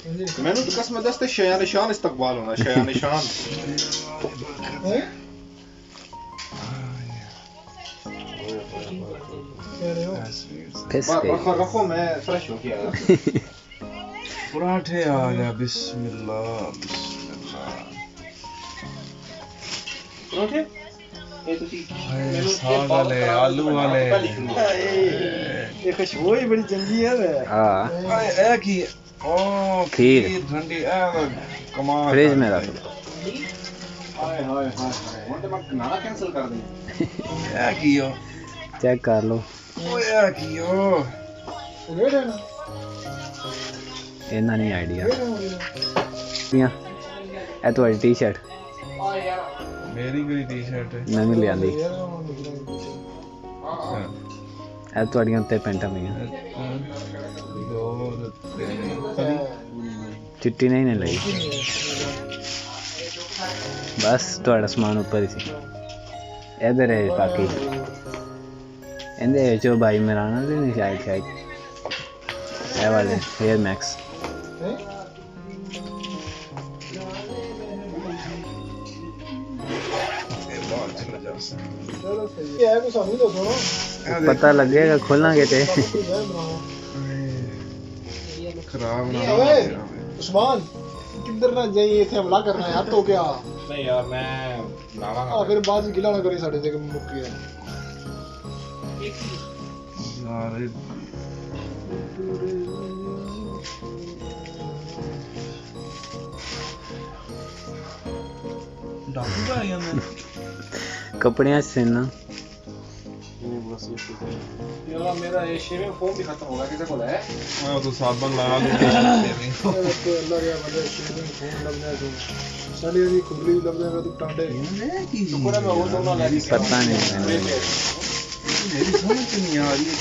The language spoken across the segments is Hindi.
मैंने तो कसम दस्ते शयान शान इस्तकबाल होना शयान शान रखो मैं फ्रेश हो गया पराठे आ गया बिस्मिल्लाह बिस्मिल्लाह पराठे साग वाले आलू वाले ये खुशबू ही बड़ी चंगी है हां ए की ओ खीर ठंडी ए कमाल फ्रिज में रख हाय हाय हाय वो तो मैं खाना कैंसिल कर दूं क्या कियो चेक कर लो ओए कियो रेड है ना इन्ना नहीं आइडिया ए तुम्हारी टी शर्ट मेरी कोई टी शर्ट है नवी ले आंदी ए तुम्हारी उत्ते पैंटा पईयां चिट्टी नहीं लगी बस थोड़ा समान ऊपर ही सी इधर है बाकी इंदे जो भाई मेरा ना नहीं शायद ये वाले हेयर मैक्स पता लगेगा खोलेंगे ते खराब ना उस्मान किधर ना जाइए थे हमला करना है तो क्या नहीं यार मैं लावांगा फिर बाद में गिला ना करी साडे से मुक गया यार डाकू का आया मैं कपड़े से ना यार मेरा ये शेविंग फोम भी खत्म हो गया किसे बोला है मैं तो साबुन लगा लूं अल्लाह या मतलब शेविंग फोम लगना है साली भी खुली लग जाएगा तो टांडे शुक्र है मैं वो दोनों ले पता नहीं मेरी समझ नहीं आ रही है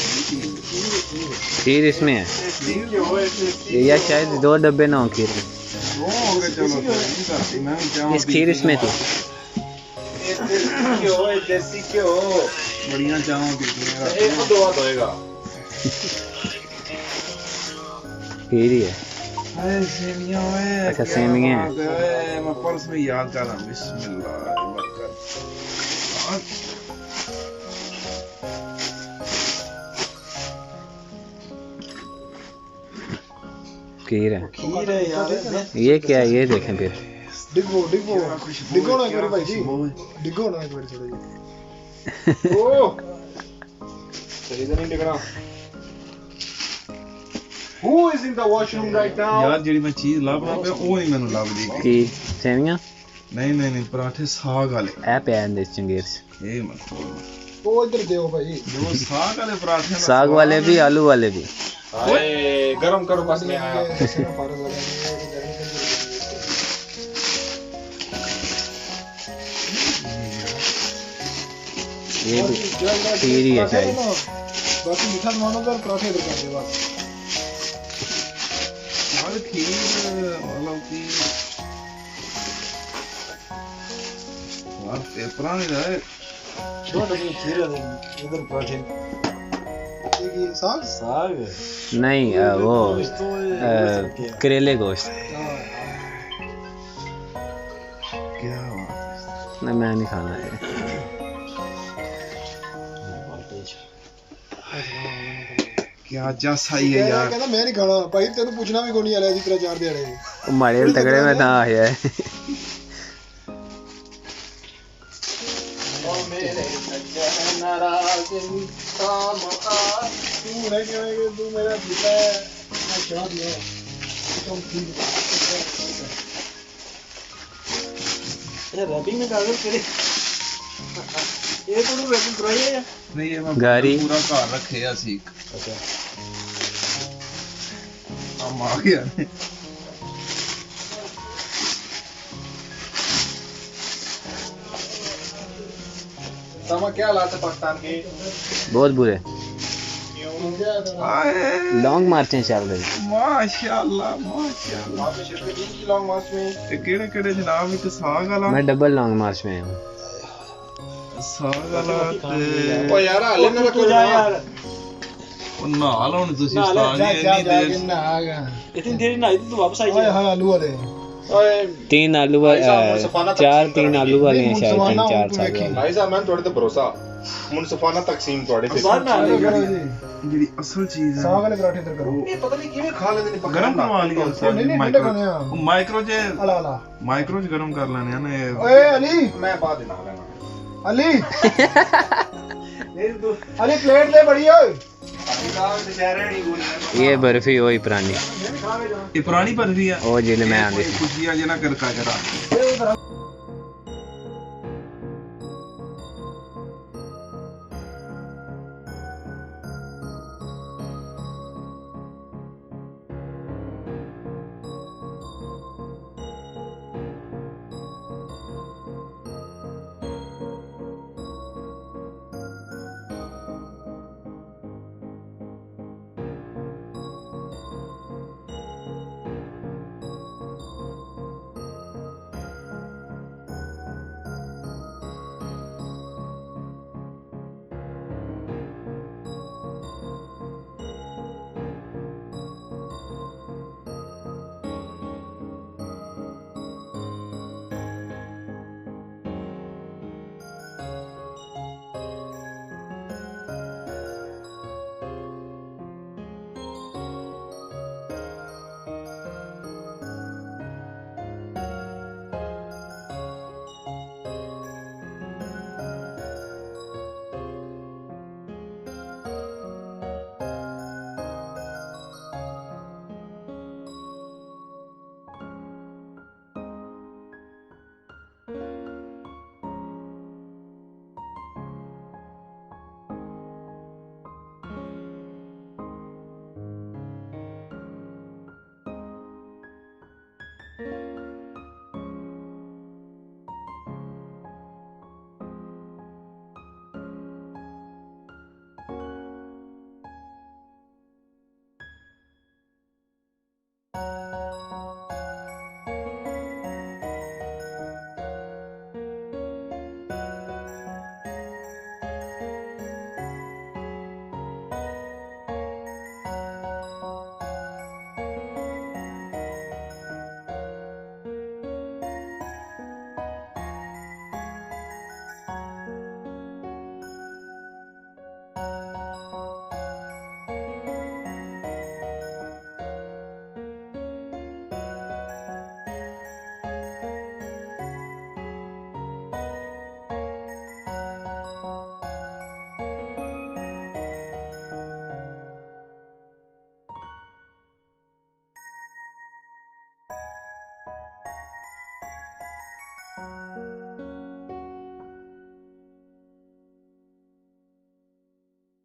खीर इसमें है या शायद 2 डब्बे ना हो खीर में इस खीर इसमें थी देसी क्यों बढ़िया चावल एक तो 2 बात होएगा खीर ही है हाय सेमियां ओए अच्छा सेमियां हैं मैं पर्स में याद कर रहा हूं बिस्मिल्लाह बरकत खीर है यार ये क्या है ये देखें फिर डिगो ना एक बार भाई जी डिगो ना एक बार थोड़ा जी ओ सही से नहीं दिख रहा Who is in the washroom right now? यार जेडी मैं चीज लाभ रहा पे वो नहीं मैंने लाभ दी की सेवियां नहीं पराठे साग वाले ए पे आंदे चंगेर ये मत वो इधर देओ भाई जो साग वाले पराठे साग वाले भी आलू वाले भी अरे गरम करो बस में आया ये भी खीर ही है शायद बाकी मीठा मानो तो पराठे इधर कर दे बस यार खीर मतलब कि यार पेपरा नहीं रहा है छोटा सी खीर है इधर पराठे ये साग नहीं वो करेले गोश्त क्या बात नहीं मैं नहीं खाना है क्या जैसा ही है यार कहता मैं नहीं खाना भाई तेनू पूछना भी कोई नहीं आया इस तरह 4 दिहाड़े मारे तगड़े में था आया है ओ मेरे सज्जन नाराज काम आ तू नहीं कहेगा तू मेरा दिल है मैं शाद है तुम ठीक ये रैपिंग में कागज करे ये तो रैपिंग कराई है नहीं ये मैं गाड़ी पूरा घर रखे ਅਸੀਂ अच्छा हम आ गया सामा क्या हालात है पाकिस्तान के बहुत बुरे लॉन्ग मार्चें चल रही माशाल्लाह आपने शिरकत की लॉन्ग मार्च में केड़े जनाब एक साग वाला मैं डबल लॉन्ग मार्च में हूँ साग वाला ओ यार हाले ना रखो जा यार ना लो नहीं तुसी ना ले उस्ताद जा जी जा इतनी जा देर के ना आ गया इतनी देर ना इतनी तो वापस आई ओए हाय आलू वाले ओए 3 आलू चार 3 आलू वाले हैं शायद 3-4 साल वाले भाई साहब मैं थोड़े ते भरोसा मुनसिफाना तकसीम थोड़े से बाद में आ चलो करो गई जी जेडी असल चीज है साग वाले पराठे इधर करो ये पता नहीं किਵੇਂ खा ਲੈਂਦੇ ਨੇ गरम करवा लिया उस्ताद नहीं, जी नहीं, ठंडे खाने हैं। माइक्रो जे अला अला माइक्रो च गरम कर लेने हैं ना ये ओए अली मैं बाद में ना लेना अली अली प्लेट दे बड़ी ओए ये बर्फी वही पुरानी ये पुरानी बर्फी है वो जिले में आंदी थी खुशियां जना कर का जरा